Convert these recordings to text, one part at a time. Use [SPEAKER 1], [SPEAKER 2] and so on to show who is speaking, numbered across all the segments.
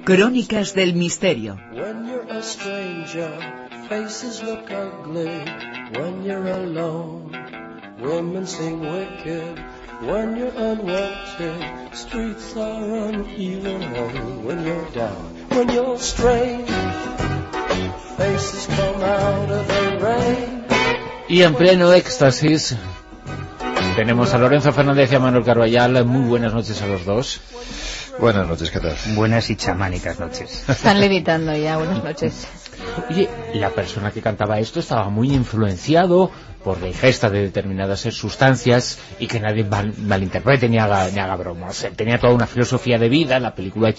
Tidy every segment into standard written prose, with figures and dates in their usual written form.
[SPEAKER 1] Crónicas del Misterio.
[SPEAKER 2] When you're a stranger, faces look ugly. When you're alone, women sing wicked. When you're unwanted, streets are uneven. When you're down, when you're strange, faces come out of the rain.
[SPEAKER 3] Y en pleno éxtasis tenemos a Lorenzo Fernández y a Manuel Carballal. Muy buenas noches a los dos.
[SPEAKER 4] Buenas noches, ¿qué tal?
[SPEAKER 5] Buenas y chamánicas noches.
[SPEAKER 6] Están levitando ya, buenas noches.
[SPEAKER 3] Oye, la persona que cantaba esto estaba muy influenciado por la ingesta de determinadas sustancias, y que nadie malinterprete ni haga bromas. Tenía toda una filosofía de vida. La película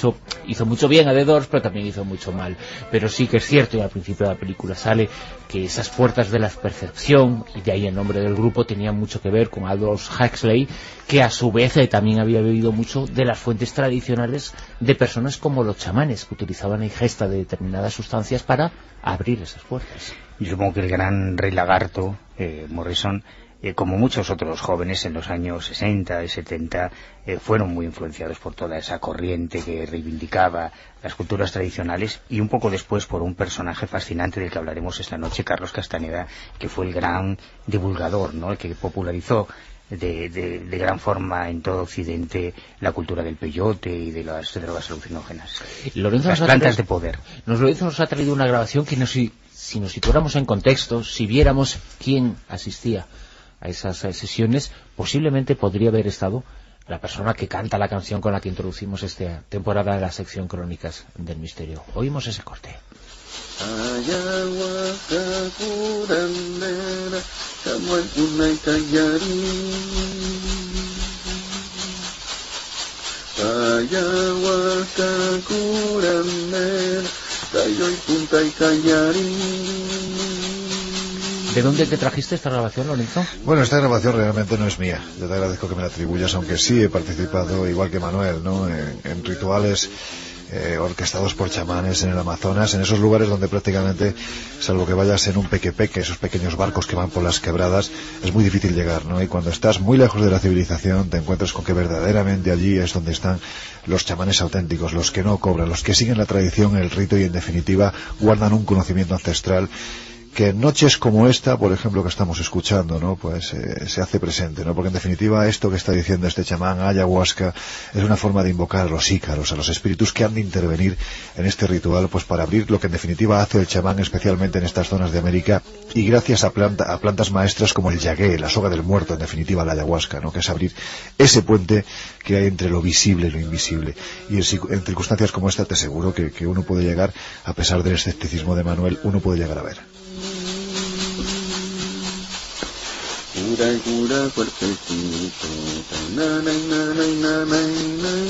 [SPEAKER 3] hizo mucho bien a The Doors, pero también hizo mucho mal. Pero sí que es cierto, y al principio de la película sale, que esas puertas de la percepción, y de ahí el nombre del grupo, tenían mucho que ver con Aldous Huxley, que a su vez también había bebido mucho de las fuentes tradicionales de personas como los chamanes, que utilizaban la ingesta de determinadas sustancias para abrir esas puertas.
[SPEAKER 5] Yo supongo que el gran Rey Lagarto, Morrison, como muchos otros jóvenes en los años 60 y 70, fueron muy influenciados por toda esa corriente que reivindicaba las culturas tradicionales, y un poco después por un personaje fascinante del que hablaremos esta noche, Carlos Castaneda, que fue el gran divulgador, ¿no?, el que popularizó de gran forma en todo Occidente la cultura del peyote y de las drogas alucinógenas.
[SPEAKER 3] Lorenzo,
[SPEAKER 5] las plantas de poder.
[SPEAKER 3] Lorenzo nos ha traído una grabación que si nos situáramos en contexto, si viéramos quién asistía a esas sesiones, posiblemente podría haber estado la persona que canta la canción con la que introducimos esta temporada de la sección Crónicas del Misterio. Oímos ese corte.
[SPEAKER 7] Ayahuasca curandera, chamuel punay callarí. Ayahuasca curandera, tayoy punta y callarí.
[SPEAKER 3] ¿De dónde te trajiste esta grabación, Lorenzo?
[SPEAKER 4] Bueno, esta grabación realmente no es mía. Yo te agradezco que me la atribuyas, aunque sí he participado, igual que Manuel, ¿no?, en rituales orquestados por chamanes en el Amazonas, en esos lugares donde prácticamente, salvo que vayas en un peque-peque, esos pequeños barcos que van por las quebradas, es muy difícil llegar, ¿no? Y cuando estás muy lejos de la civilización, te encuentras con que verdaderamente allí es donde están los chamanes auténticos, los que no cobran, los que siguen la tradición, el rito, y en definitiva guardan un conocimiento ancestral que en noches como esta, por ejemplo, que estamos escuchando, ¿no?, pues se hace presente, ¿no? Porque en definitiva esto que está diciendo este chamán, ayahuasca, es una forma de invocar a los ícaros, a los espíritus que han de intervenir en este ritual, pues para abrir lo que en definitiva hace el chamán, especialmente en estas zonas de América, y gracias a plantas maestras como el yagué, la soga del muerto, en definitiva la ayahuasca, ¿no?, que es abrir ese puente que hay entre lo visible y lo invisible. Y en circunstancias como esta te aseguro que uno puede llegar, a pesar del escepticismo de Manuel, uno puede llegar a ver.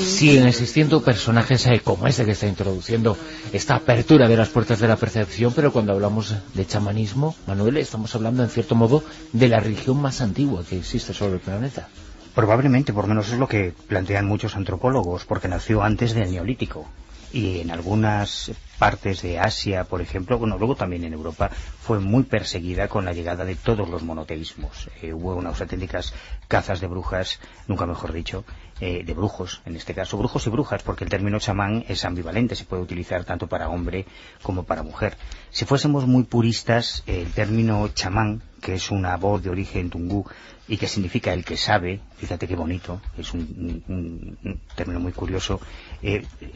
[SPEAKER 3] Siguen existiendo personajes como ese que está introduciendo esta apertura de las puertas de la percepción, pero cuando hablamos de chamanismo, Manuel, estamos hablando en cierto modo de la religión más antigua que existe sobre el planeta.
[SPEAKER 5] Probablemente, por lo menos es lo que plantean muchos antropólogos, porque nació antes del Neolítico. Y en algunas partes de Asia, por ejemplo, bueno, luego también en Europa, fue muy perseguida con la llegada de todos los monoteísmos. Hubo unas auténticas cazas de brujas, nunca mejor dicho, de brujos, en este caso, brujos y brujas, porque el término chamán es ambivalente, se puede utilizar tanto para hombre como para mujer. Si fuésemos muy puristas, el término chamán, que es una voz de origen tungú, y que significa el que sabe, fíjate qué bonito, es un término muy curioso,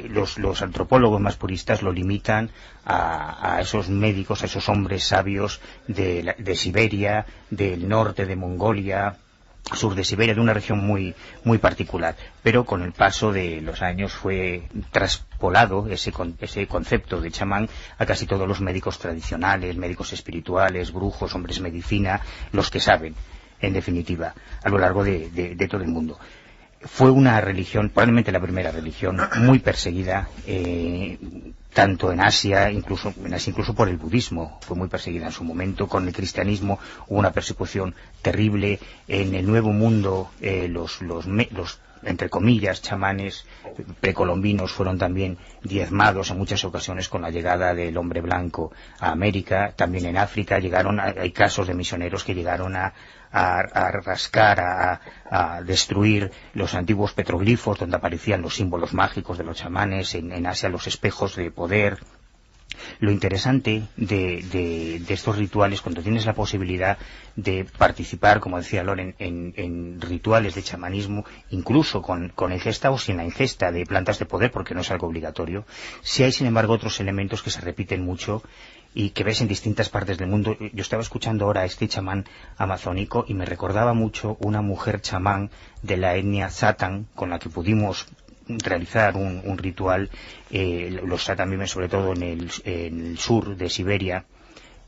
[SPEAKER 5] los antropólogos más puristas lo limitan a esos médicos, a esos hombres sabios de Siberia, del norte de Mongolia, sur de Siberia, de una región muy, muy particular, pero con el paso de los años fue traspolado ese concepto de chamán a casi todos los médicos tradicionales, médicos espirituales, brujos, hombres medicina, los que saben, en definitiva, a lo largo de todo el mundo. Fue una religión, probablemente la primera religión, muy perseguida, tanto en Asia, incluso por el budismo, fue muy perseguida en su momento. Con el cristianismo hubo una persecución terrible. En el Nuevo Mundo los entre comillas, chamanes precolombinos fueron también diezmados en muchas ocasiones con la llegada del hombre blanco a América. También en África hay casos de misioneros que llegaron a rascar, a destruir los antiguos petroglifos donde aparecían los símbolos mágicos de los chamanes, en Asia los espejos de poder. Lo interesante de estos rituales, cuando tienes la posibilidad de participar, como decía Loren, en rituales de chamanismo, incluso con ingesta o sin la ingesta de plantas de poder, porque no es algo obligatorio, sí hay sin embargo otros elementos que se repiten mucho y que ves en distintas partes del mundo. Yo estaba escuchando ahora a este chamán amazónico y me recordaba mucho una mujer chamán de la etnia Satan con la que pudimos realizar un ritual. Los Satan viven sobre todo en el sur de Siberia,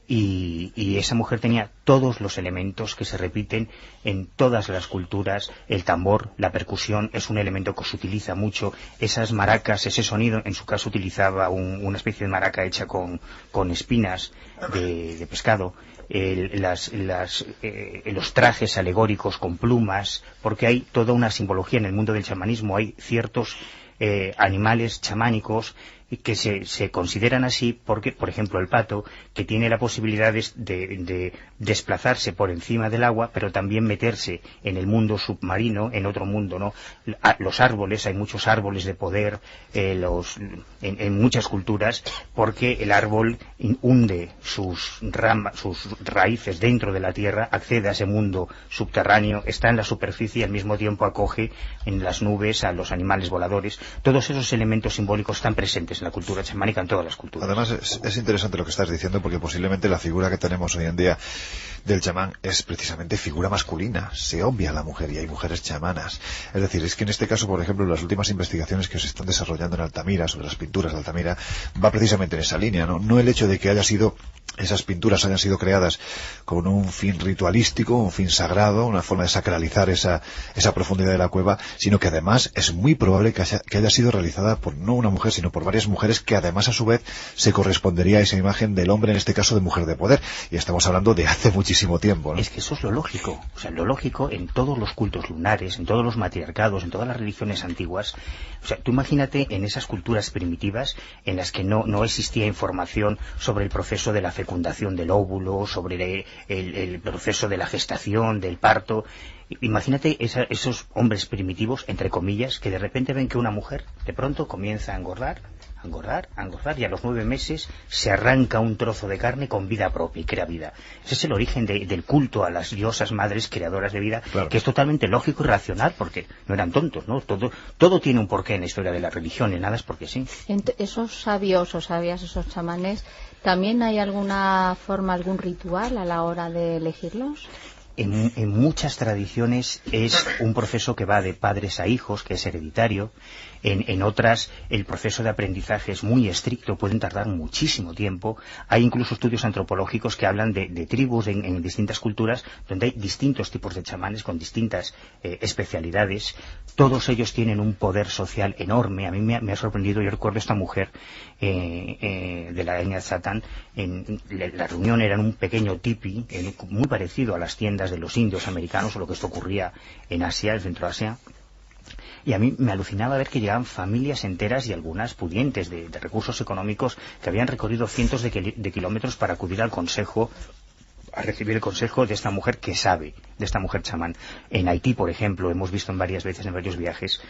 [SPEAKER 5] y esa mujer tenía todos los elementos que se repiten en todas las culturas. El tambor, la percusión, es un elemento que se utiliza mucho. Esas maracas, ese sonido, en su caso utilizaba una especie de maraca hecha con espinas de pescado. Los trajes alegóricos con plumas, porque hay toda una simbología en el mundo del chamanismo. Hay ciertos animales chamánicos que se consideran así porque, por ejemplo, el pato, que tiene la posibilidad de desplazarse por encima del agua, pero también meterse en el mundo submarino, en otro mundo, ¿no? Los árboles, hay muchos árboles de poder en muchas culturas, porque el árbol hunde sus raíces dentro de la tierra, accede a ese mundo subterráneo, está en la superficie y al mismo tiempo acoge en las nubes a los animales voladores. Todos esos elementos simbólicos están presentes en la cultura chamánica, en todas las culturas.
[SPEAKER 4] Además es interesante lo que estás diciendo, porque posiblemente la figura que tenemos hoy en día del chamán es precisamente figura masculina. Se obvia a la mujer y hay mujeres chamanas. Es decir, es que en este caso, por ejemplo, las últimas investigaciones que se están desarrollando en Altamira sobre las pinturas de Altamira va precisamente en esa línea, ¿no? No el hecho de que esas pinturas hayan sido creadas con un fin ritualístico, un fin sagrado, una forma de sacralizar esa profundidad de la cueva, sino que además es muy probable que haya sido realizada por no una mujer, sino por varias mujeres, que además a su vez se correspondería a esa imagen del hombre, en este caso de mujer de poder. Y estamos hablando de hace muchísimo tiempo, ¿no?
[SPEAKER 5] Es que eso es lo lógico. O sea, lo lógico en todos los cultos lunares, en todos los matriarcados, en todas las religiones antiguas. O sea, tú imagínate en esas culturas primitivas en las que no existía información sobre el proceso de la fecundación del óvulo, sobre el proceso de la gestación, del parto. Imagínate esos hombres primitivos, entre comillas, que de repente ven que una mujer de pronto comienza a engordar, y a los 9 meses se arranca un trozo de carne con vida propia y crea vida. Ese es el origen del culto a las diosas madres creadoras de vida, claro, que es totalmente lógico y racional, porque no eran tontos, ¿no? Todo tiene un porqué en la historia de la religión, y nada es porque sí.
[SPEAKER 6] Esos sabios o sabias, esos chamanes, ¿también hay alguna forma, algún ritual a la hora de elegirlos?
[SPEAKER 5] En muchas tradiciones es un proceso que va de padres a hijos, que es hereditario. En otras el proceso de aprendizaje es muy estricto, pueden tardar muchísimo tiempo. Hay incluso estudios antropológicos que hablan de tribus en distintas culturas donde hay distintos tipos de chamanes con distintas especialidades. Todos ellos tienen un poder social enorme. A mí me ha sorprendido. Yo recuerdo esta mujer de la etnia Satán. La reunión era en un pequeño tipi, muy parecido a las tiendas de los indios americanos, o lo que esto ocurría en Asia, en Centroasia. Y a mí me alucinaba ver que llegaban familias enteras, y algunas pudientes de recursos económicos, que habían recorrido cientos de kilómetros para acudir al consejo, a recibir el consejo de esta mujer que sabe, de esta mujer chamán. En Haití, por ejemplo, hemos visto varias veces en varios viajes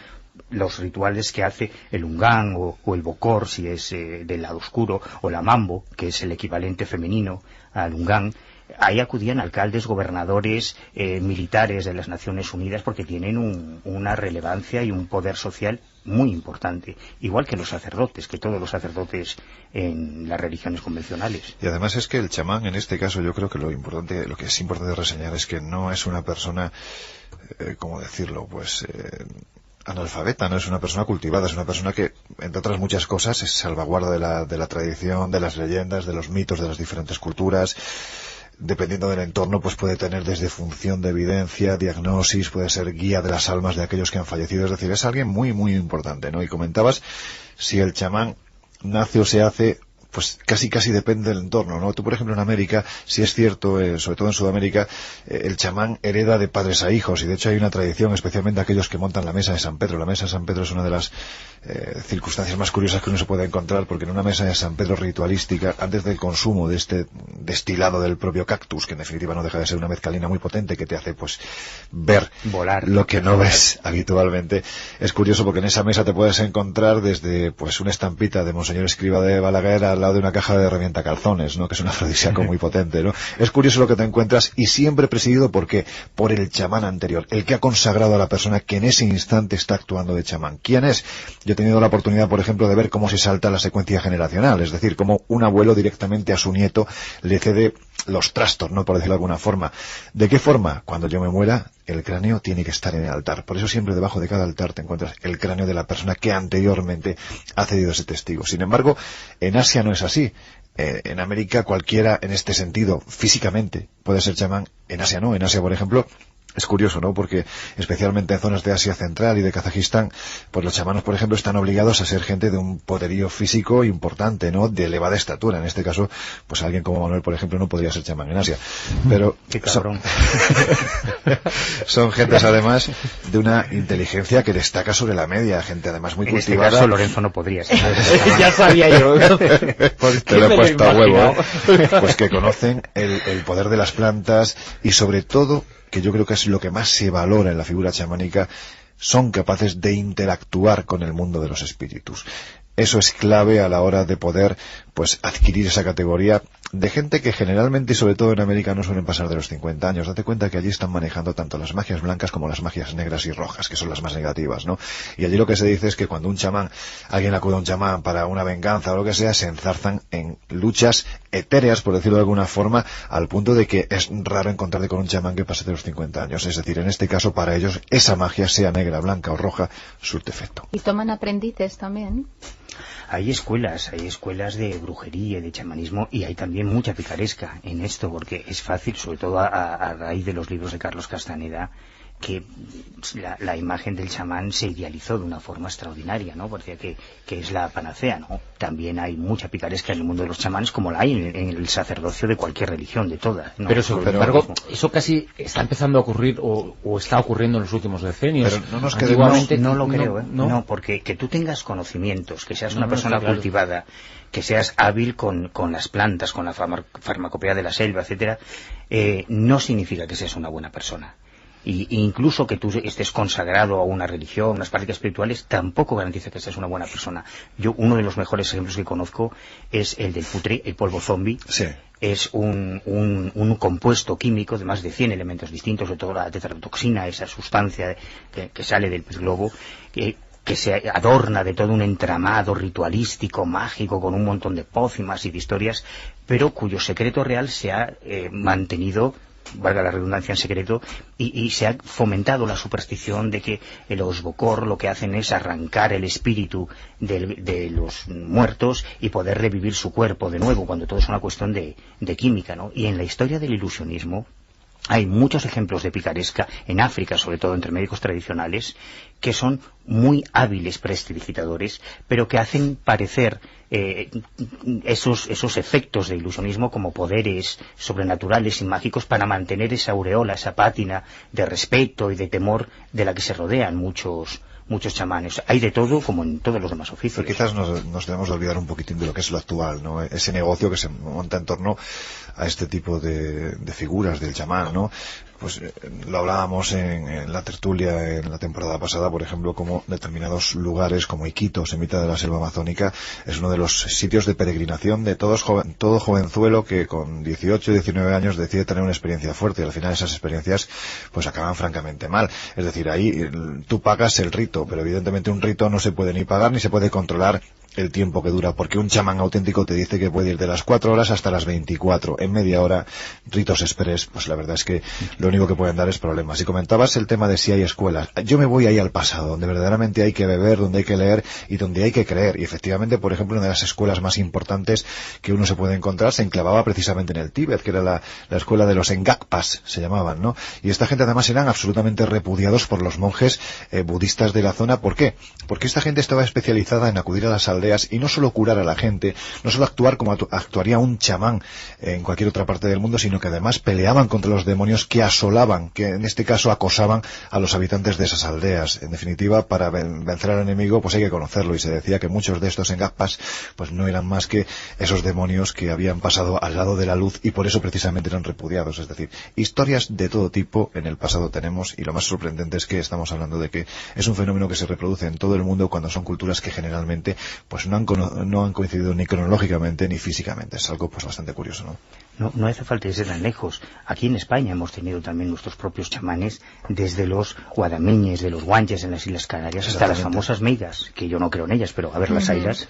[SPEAKER 5] los rituales que hace el Ungán o el Bokor, si es del lado oscuro, o la Mambo, que es el equivalente femenino al Ungán. Ahí acudían alcaldes, gobernadores, militares de las Naciones Unidas, porque tienen una relevancia y un poder social muy importante, igual que los sacerdotes, que todos los sacerdotes en las religiones convencionales.
[SPEAKER 4] Y además es que el chamán, en este caso, yo creo que lo que es importante reseñar es que no es una persona, ¿cómo decirlo?, analfabeta, no es una persona cultivada, es una persona que, entre otras muchas cosas, es salvaguarda de la tradición, de las leyendas, de los mitos de las diferentes culturas. Dependiendo del entorno, pues puede tener desde función de evidencia, diagnosis, puede ser guía de las almas de aquellos que han fallecido. Es decir, es alguien muy, muy importante, ¿no? Y comentabas si el chamán nace o se hace, pues casi depende del entorno, ¿no? Tú, por ejemplo, en América, si es cierto, sobre todo en Sudamérica, el chamán hereda de padres a hijos, y de hecho hay una tradición, especialmente aquellos que montan la mesa de San Pedro. La mesa de San Pedro es una de las circunstancias más curiosas que uno se puede encontrar, porque en una mesa de San Pedro ritualística, antes del consumo de este destilado del propio cactus, que en definitiva no deja de ser una mezcalina muy potente que te hace pues ver
[SPEAKER 5] volar
[SPEAKER 4] lo que no ves habitualmente, es curioso porque en esa mesa te puedes encontrar desde pues una estampita de Monseñor Escriba de Balaguer al lado de una caja de revienta calzones, ¿no? Que es un afrodisíaco muy potente, ¿no? Es curioso lo que te encuentras, y siempre presidido ¿por qué? Por el chamán anterior, el que ha consagrado a la persona que en ese instante está actuando de chamán. ¿Quién es? Yo he tenido la oportunidad, por ejemplo, de ver cómo se salta la secuencia generacional, es decir, cómo un abuelo directamente a su nieto le cede los trastos, ¿no? Por decirlo de alguna forma. ¿De qué forma? Cuando yo me muera, el cráneo tiene que estar en el altar. Por eso siempre debajo de cada altar te encuentras el cráneo de la persona que anteriormente ha cedido ese testigo. Sin embargo, en Asia no es así. En América cualquiera en este sentido, físicamente, puede ser chamán. En Asia no. En Asia, por ejemplo, es curioso, ¿no? Porque especialmente en zonas de Asia Central y de Kazajistán, pues los chamanos, por ejemplo, están obligados a ser gente de un poderío físico importante, ¿no? De elevada estatura. En este caso, pues alguien como Manuel, por ejemplo, no podría ser chamán en Asia. Pero
[SPEAKER 5] qué cabrón.
[SPEAKER 4] Son gentes, además, de una inteligencia que destaca sobre la media. Gente, además, muy cultivada.
[SPEAKER 5] En este caso, Lorenzo no podría ser.
[SPEAKER 3] Ya sabía yo.
[SPEAKER 4] Te lo he puesto a huevo. Pues que conocen el poder de las plantas y, sobre todo, que yo creo que es lo que más se valora en la figura chamánica, son capaces de interactuar con el mundo de los espíritus. Eso es clave a la hora de poder pues adquirir esa categoría de gente que generalmente, y sobre todo en América, no suelen pasar de los 50 años. Date cuenta que allí están manejando tanto las magias blancas como las magias negras y rojas, que son las más negativas, ¿no? Y allí lo que se dice es que cuando alguien acude a un chamán para una venganza o lo que sea, se enzarzan en luchas etéreas, por decirlo de alguna forma, al punto de que es raro encontrarte con un chamán que pase de los 50 años. Es decir, en este caso, para ellos, esa magia, sea negra, blanca o roja, surte efecto.
[SPEAKER 6] ¿Y toman aprendices también?
[SPEAKER 5] Hay escuelas de brujería y de chamanismo, y hay también mucha picaresca en esto, porque es fácil, sobre todo a raíz de los libros de Carlos Castaneda, que la imagen del chamán se idealizó de una forma extraordinaria, ¿no? Parecía que es la panacea, ¿no? También hay mucha picaresca en el mundo de los chamanes, como la hay en el sacerdocio de cualquier religión, de todas, ¿no?
[SPEAKER 3] Pero sin embargo, eso casi está empezando a ocurrir o está ocurriendo en los últimos decenios.
[SPEAKER 4] Pero no nos quedemos...
[SPEAKER 5] No lo creo, ¿eh? No, porque que tú tengas conocimientos, que seas una persona cultivada, que seas hábil con las plantas, con la farmacopea de la selva, etcétera, no significa que seas una buena persona. Y incluso que tú estés consagrado a una religión, unas prácticas espirituales, tampoco garantiza que seas una buena persona. Uno de los mejores ejemplos que conozco es el del putri, el polvo zombie.
[SPEAKER 4] Sí.
[SPEAKER 5] Es un compuesto químico de más de 100 elementos distintos, sobre todo la tetrodotoxina, esa sustancia que sale del pez globo, que se adorna de todo un entramado ritualístico, mágico, con un montón de pócimas y de historias, pero cuyo secreto real se ha mantenido, valga la redundancia, en secreto, y se ha fomentado la superstición de que los bokor lo que hacen es arrancar el espíritu de los muertos y poder revivir su cuerpo de nuevo, cuando todo es una cuestión de química, ¿no? Y en la historia del ilusionismo hay muchos ejemplos de picaresca, en África, sobre todo entre médicos tradicionales, que son muy hábiles prestidigitadores, pero que hacen parecer esos efectos de ilusionismo como poderes sobrenaturales y mágicos para mantener esa aureola, esa pátina de respeto y de temor de la que se rodean muchos chamanes. Hay de todo, como en todos los demás oficios.
[SPEAKER 4] Pero quizás nos debemos de olvidar un poquitín de lo que es lo actual, ¿no? Ese negocio que se monta en torno a este tipo de figuras del chamán, ¿no? Pues lo hablábamos en la tertulia en la temporada pasada, por ejemplo, como determinados lugares como Iquitos, en mitad de la selva amazónica, es uno de los sitios de peregrinación de todo jovenzuelo que con 18 y 19 años decide tener una experiencia fuerte, y al final esas experiencias pues acaban francamente mal. Es decir, ahí tú pagas el rito, pero evidentemente un rito no se puede ni pagar ni se puede controlar el tiempo que dura, porque un chamán auténtico te dice que puede ir de las 4 horas hasta las 24, en media hora, ritos express, pues la verdad es que lo único que pueden dar es problemas. Y comentabas el tema de si hay escuelas. Yo me voy ahí al pasado, donde verdaderamente hay que beber, donde hay que leer y donde hay que creer. Y efectivamente, por ejemplo, una de las escuelas más importantes que uno se puede encontrar se enclavaba precisamente en el Tíbet, que era la escuela de los Engakpas, se llamaban, ¿no? Y esta gente además eran absolutamente repudiados por los monjes budistas de la zona. ¿Por qué? Porque esta gente estaba especializada en acudir a las aldeas y no solo curar a la gente, no solo actuar como actuaría un chamán en cualquier otra parte del mundo, sino que además peleaban contra los demonios que asolaban, que en este caso acosaban a los habitantes de esas aldeas. En definitiva, para vencer al enemigo pues hay que conocerlo, y se decía que muchos de estos engazpas pues no eran más que esos demonios que habían pasado al lado de la luz y por eso precisamente eran repudiados. Es decir, historias de todo tipo en el pasado tenemos, y lo más sorprendente es que estamos hablando de que es un fenómeno que se reproduce en todo el mundo cuando son culturas que generalmente pues no han coincidido ni cronológicamente ni físicamente. Es algo pues bastante curioso, ¿no?
[SPEAKER 5] No hace falta irse tan lejos. Aquí en España hemos tenido también nuestros propios chamanes, desde los guadameñes, de los guanches en las Islas Canarias, hasta las famosas meigas, que yo no creo en ellas, pero a ver, las airas,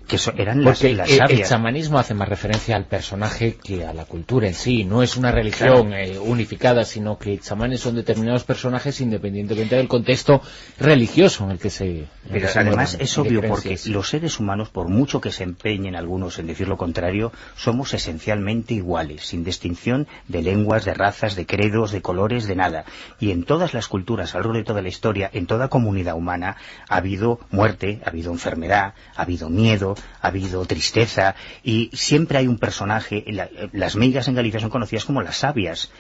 [SPEAKER 5] que eran las sabias.
[SPEAKER 3] El chamanismo hace más referencia al personaje que a la cultura en sí. No es una religión unificada, sino que chamanes son determinados personajes independientemente del contexto religioso en el que se...
[SPEAKER 5] Pero además es obvio, porque los seres humanos, por mucho que se empeñen algunos en decir lo contrario, somos esencialmente iguales, sin distinción de lenguas, de razas, de credos, de colores, de nada. Y en todas las culturas, a lo largo de toda la historia, en toda comunidad humana, ha habido muerte, ha habido enfermedad, ha habido miedo, ha habido tristeza, y siempre hay un personaje. Las meigas en Galicia son conocidas como las sabias.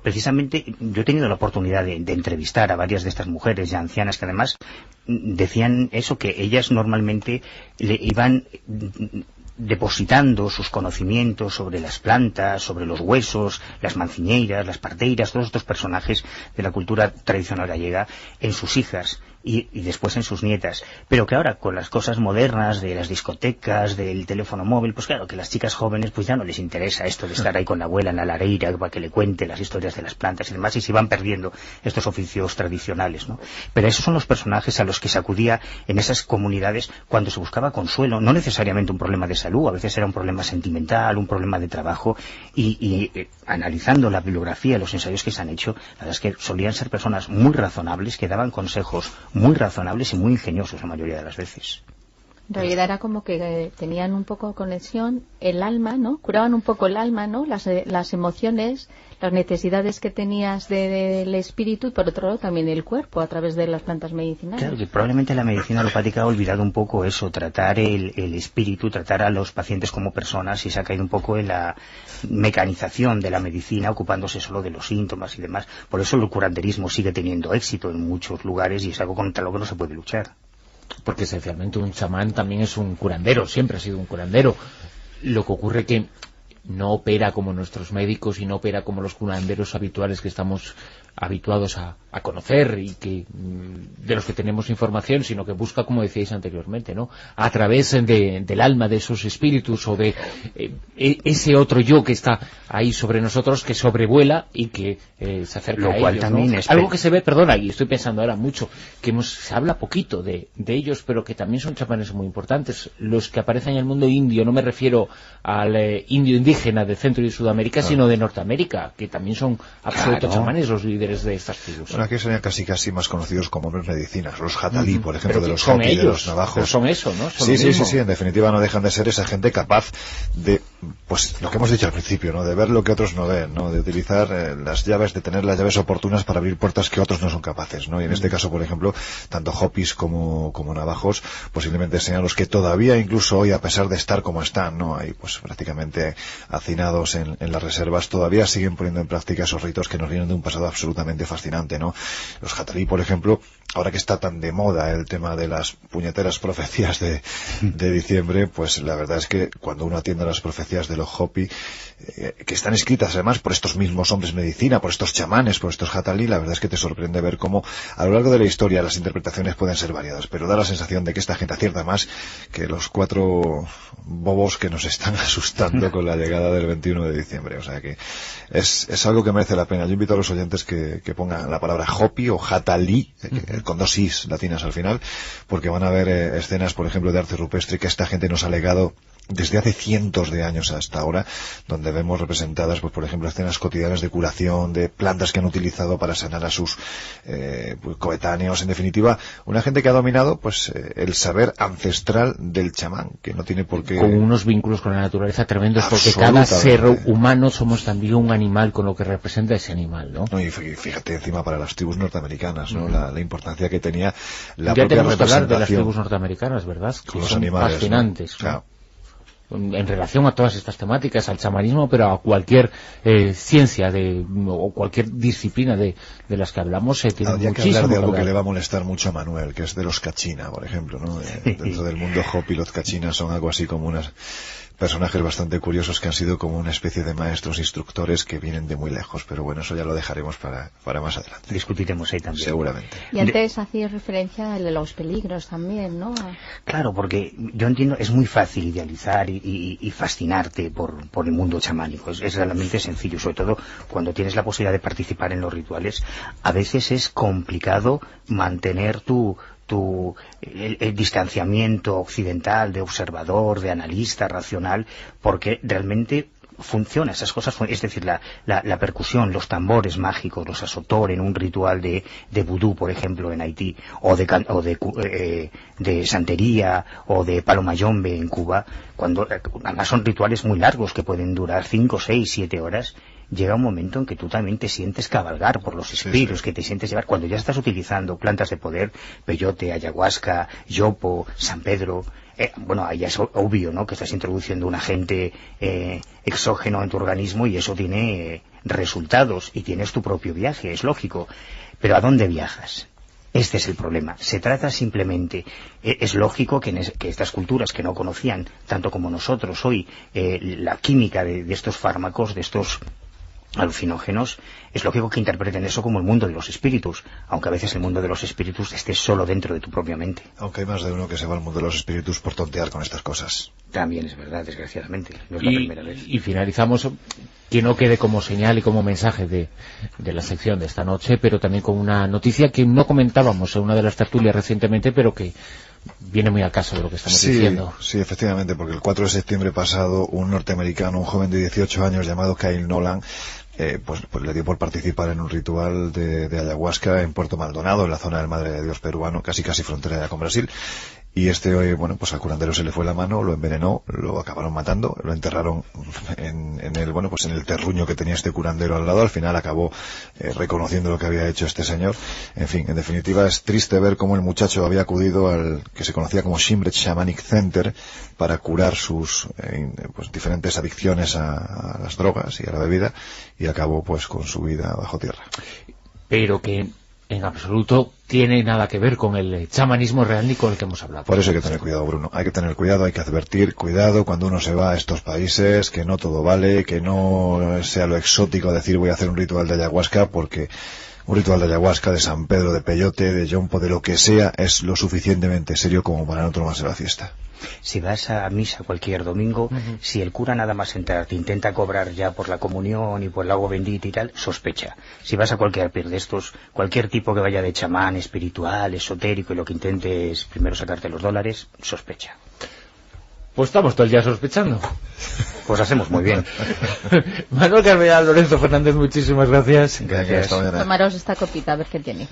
[SPEAKER 5] Precisamente yo he tenido la oportunidad de entrevistar a varias de estas mujeres ya ancianas que además decían eso, que ellas normalmente le iban depositando sus conocimientos sobre las plantas, sobre los huesos, las manciñeiras, las parteiras, todos estos personajes de la cultura tradicional gallega en sus hijas y después en sus nietas, pero que ahora con las cosas modernas de las discotecas, del teléfono móvil, pues claro que las chicas jóvenes pues ya no les interesa esto de estar ahí con la abuela en la lareira para que le cuente las historias de las plantas y demás, y se van perdiendo estos oficios tradicionales, ¿no? Pero esos son los personajes a los que se acudía en esas comunidades cuando se buscaba consuelo, no necesariamente un problema de salud, a veces era un problema sentimental, un problema de trabajo, y analizando la bibliografía, los ensayos que se han hecho, la verdad es que solían ser personas muy razonables que daban consejos muy razonables y muy ingeniosos la mayoría de las veces.
[SPEAKER 6] En realidad era como que tenían un poco de conexión el alma, ¿no? Curaban un poco el alma, ¿no? Las emociones, las necesidades que tenías del espíritu, y por otro lado también el cuerpo a través de las plantas medicinales.
[SPEAKER 5] Claro, que probablemente la medicina alopática ha olvidado un poco eso, tratar el espíritu, tratar a los pacientes como personas, y se ha caído un poco en la mecanización de la medicina, ocupándose solo de los síntomas y demás. Por eso el curanderismo sigue teniendo éxito en muchos lugares y es algo contra lo que no se puede luchar.
[SPEAKER 3] Porque esencialmente un chamán también es un curandero, siempre ha sido un curandero. Lo que ocurre que no opera como nuestros médicos y no opera como los curanderos habituales que estamos habituados a conocer y que de los que tenemos información, sino que busca, como decíais anteriormente, ¿no?, a través del alma de esos espíritus o de ese otro yo que está ahí sobre nosotros, que sobrevuela y que se acerca a ellos, también, ¿no? Algo que se ve, perdona, y estoy pensando ahora mucho, que se habla poquito de ellos, pero que también son chamanes muy importantes. Los que aparecen en el mundo indio, no me refiero al indio indígena de Centro y Sudamérica, sino de Norteamérica, que también son absolutos chamanes los líderes de estas tribus.
[SPEAKER 4] Bueno, aquí serían casi más conocidos como hombres medicinas, los jatalí, por ejemplo, de los Hopi, de los navajos.
[SPEAKER 3] Pero son eso, ¿no? Son
[SPEAKER 4] sí, en definitiva no dejan de ser esa gente capaz de, pues lo que hemos dicho al principio, ¿no?, de ver lo que otros no ven, ¿no?, de utilizar las llaves, de tener las llaves oportunas para abrir puertas que otros no son capaces, ¿no? Y en este caso, por ejemplo, tanto Hopis como navajos posiblemente sean los que todavía, incluso hoy, a pesar de estar como están, ¿no?, ahí pues prácticamente hacinados en las reservas, todavía siguen poniendo en práctica esos ritos que nos vienen de un pasado absolutamente fascinante, ¿no? Los jatalí, por ejemplo, ahora que está tan de moda el tema de las puñeteras profecías de diciembre, pues la verdad es que cuando uno atiende a las profecías de los Hopi, que están escritas además por estos mismos hombres medicina, por estos chamanes, por estos jatalí, la verdad es que te sorprende ver cómo a lo largo de la historia las interpretaciones pueden ser variadas, pero da la sensación de que esta gente acierta más que los 4 bobos que nos están asustando con la llegada del 21 de diciembre. O sea que es algo que merece la pena. Yo invito a los oyentes que pongan la palabra Hopi o jatalí, con 2 is latinas al final, porque van a ver escenas, por ejemplo, de arte rupestre que esta gente nos ha legado desde hace cientos de años hasta ahora, donde vemos representadas, pues por ejemplo, escenas cotidianas de curación, de plantas que han utilizado para sanar a sus pues, coetáneos. En definitiva, una gente que ha dominado pues el saber ancestral del chamán, que no tiene por qué...
[SPEAKER 3] Con unos vínculos con la naturaleza tremendos, porque cada ser humano somos también un animal con lo que representa ese animal, ¿no?
[SPEAKER 4] No, y fíjate encima para las tribus norteamericanas, ¿no? La importancia que tenía la
[SPEAKER 3] ya
[SPEAKER 4] propia
[SPEAKER 3] tenemos que hablar
[SPEAKER 4] representación
[SPEAKER 3] de las tribus norteamericanas, ¿verdad?
[SPEAKER 4] con
[SPEAKER 3] Que
[SPEAKER 4] los
[SPEAKER 3] son
[SPEAKER 4] animales,
[SPEAKER 3] fascinantes,
[SPEAKER 4] ¿no?
[SPEAKER 3] ¿no?
[SPEAKER 4] Claro.
[SPEAKER 3] En relación a todas estas temáticas, al chamanismo, pero a cualquier ciencia o cualquier disciplina de las que hablamos, tiene
[SPEAKER 4] Habría que
[SPEAKER 3] muchísimo
[SPEAKER 4] hablar de algo
[SPEAKER 3] hablar.
[SPEAKER 4] que le va a molestar mucho a Manuel, que es de los Kachina, por ejemplo, ¿no? Dentro del mundo Hopi, los Kachina son algo así como unas personajes bastante curiosos que han sido como una especie de maestros instructores que vienen de muy lejos, pero bueno, eso ya lo dejaremos para más adelante.
[SPEAKER 5] Discutiremos ahí también.
[SPEAKER 4] Seguramente.
[SPEAKER 6] Y antes hacías referencia a los peligros también, ¿no?
[SPEAKER 5] Claro, porque yo entiendo, es muy fácil idealizar y fascinarte por el mundo chamánico. Es realmente sencillo, sobre todo cuando tienes la posibilidad de participar en los rituales. A veces es complicado mantener el distanciamiento occidental de observador, de analista, racional, porque realmente funciona, esas cosas, es decir, la percusión, los tambores mágicos, los asotor en un ritual de vudú, por ejemplo, en Haití, o de santería, o de palo mayombe en Cuba, cuando además son rituales muy largos que pueden durar 5, 6, 7 horas, llega un momento en que tú también te sientes cabalgar por los espíritus, que te sientes llevar, cuando ya estás utilizando plantas de poder, peyote, ayahuasca, yopo, San Pedro, bueno, ahí ya es obvio, ¿no?, que estás introduciendo un agente exógeno en tu organismo y eso tiene resultados y tienes tu propio viaje, es lógico. Pero ¿a dónde viajas? Este es el problema. Se trata simplemente, es lógico que estas culturas que no conocían, tanto como nosotros hoy, la química de estos fármacos, de estos alucinógenos, es lógico que interpreten eso como el mundo de los espíritus, aunque a veces el mundo de los espíritus esté solo dentro de tu propia mente.
[SPEAKER 4] Aunque hay más de uno que se va al mundo de los espíritus por tontear con estas cosas.
[SPEAKER 5] También es verdad, desgraciadamente, no es la primera vez.
[SPEAKER 3] Y finalizamos, que no quede como señal y como mensaje de la sección de esta noche, pero también con una noticia que no comentábamos en una de las tertulias recientemente, pero que viene muy al caso de lo que estamos diciendo.
[SPEAKER 4] Sí, efectivamente, porque el 4 de septiembre pasado un norteamericano, un joven de 18 años llamado Kyle Nolan, pues le dio por participar en un ritual de ayahuasca en Puerto Maldonado, en la zona del Madre de Dios peruano, casi frontera ya con Brasil. Y bueno, pues al curandero se le fue la mano, lo envenenó, lo acabaron matando, lo enterraron en el terruño que tenía este curandero al lado. Al final acabó reconociendo lo que había hecho este señor. En fin, en definitiva es triste ver cómo el muchacho había acudido al que se conocía como Shimbret Shamanic Center para curar sus pues diferentes adicciones a las drogas y a la bebida, y acabó pues con su vida bajo tierra.
[SPEAKER 3] Pero que en absoluto tiene nada que ver con el chamanismo real ni con el que hemos hablado.
[SPEAKER 4] Por eso hay que tener cuidado, Bruno. Hay que tener cuidado, hay que advertir, cuidado cuando uno se va a estos países, que no todo vale, que no sea lo exótico decir voy a hacer un ritual de ayahuasca, porque un ritual de ayahuasca, de San Pedro, de peyote, de yompo, de lo que sea, es lo suficientemente serio como para no tomarse la fiesta.
[SPEAKER 5] Si vas a misa cualquier domingo, si el cura nada más entrar te intenta cobrar ya por la comunión y por el agua bendita y tal, sospecha. Si vas a cualquier pir de estos, cualquier tipo que vaya de chamán, espiritual, esotérico, y lo que intente es primero sacarte los dólares, sospecha.
[SPEAKER 3] Pues estamos todo el día sospechando.
[SPEAKER 5] Pues hacemos muy bien.
[SPEAKER 3] Manuel Carvellal, Lorenzo Fernández, muchísimas gracias.
[SPEAKER 4] Gracias. Hasta mañana.
[SPEAKER 6] Tomaros esta copita a ver qué tiene.